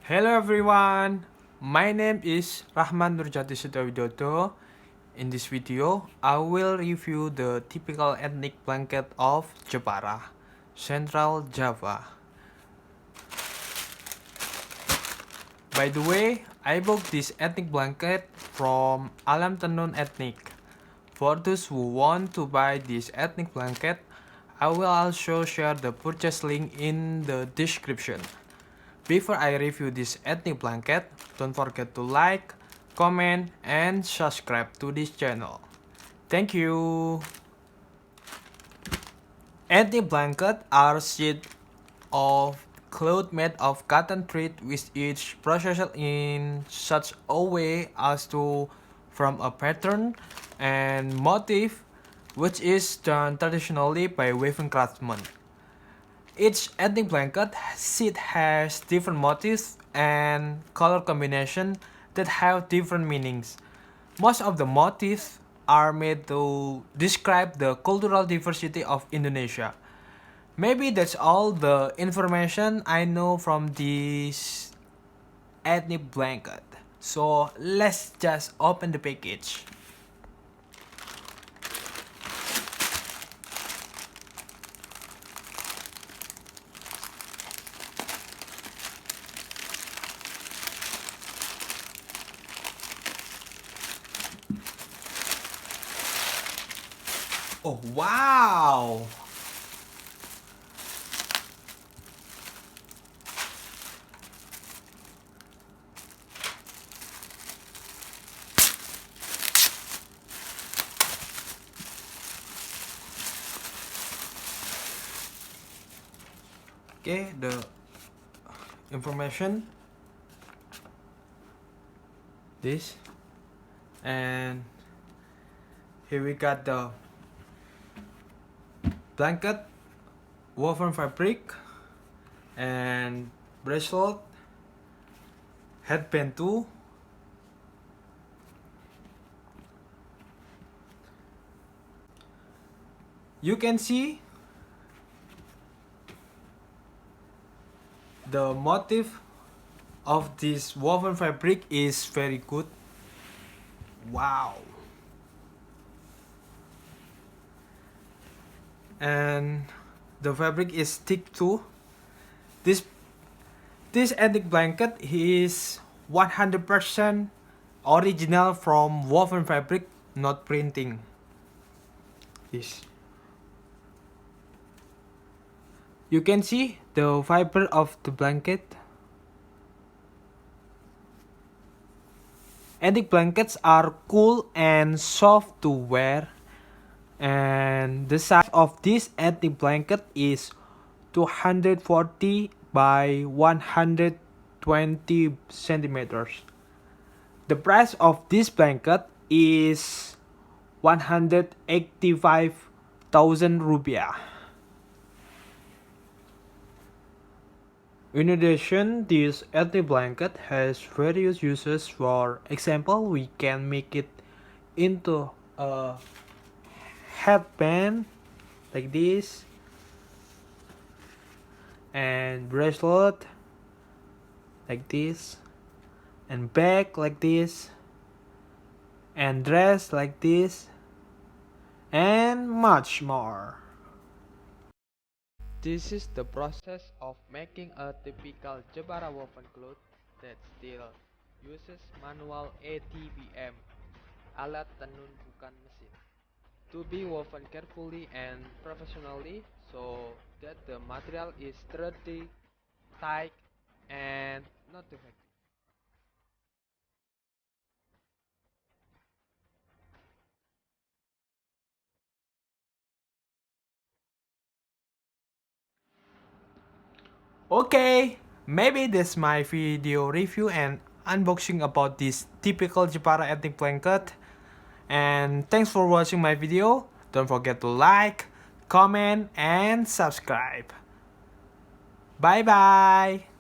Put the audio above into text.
Hello everyone, my name is Rahman Nurjati Widodo. In this video, I will review the typical ethnic blanket of Jepara, Central Java. By the way, I bought this ethnic blanket from Alam Tenun Etnik. For those who want to buy this ethnic blanket, I will also share the purchase link in the description. Before I review this ethnic blanket, don't forget to like, comment, and subscribe to this channel. Thank you! Ethnic blankets are sheets of cloth made of cotton thread with each processed in such a way as to form a pattern and motif which is done traditionally by weaving craftsmen. Each ethnic blanket sheet has different motifs and color combinations that have different meanings. Most of the motifs are made to describe the cultural diversity of Indonesia. Maybe that's all the information I know from this ethnic blanket. So let's just open the package. Oh wow! Okay, the information, this, and here we got the blanket, woven fabric, and bracelet, headband too. You can see the motif of this woven fabric is very good. Wow! And the fabric is thick too. This ethnic blanket is 100% original from woven fabric, not printing. This. You can see the fiber of the blanket. Ethnic blankets are cool and soft to wear, and the size of this ethnic blanket is 240 by 120 centimeters. The price of this blanket is 185,000 rupiah. In addition, this ethnic blanket has various uses. For example, we can make it into a headband like this, and bracelet like this, and bag like this, and dress like this, and much more. This is the process of making a typical Jepara woven cloth that still uses manual ATBM, alat tenun bukan mesin, to be woven carefully and professionally so that the material is sturdy, tight, and not defective. Okay, maybe that's my video review and unboxing about this typical Jepara ethnic blanket. And thanks for watching my video. Don't forget to like, comment, and subscribe. Bye bye.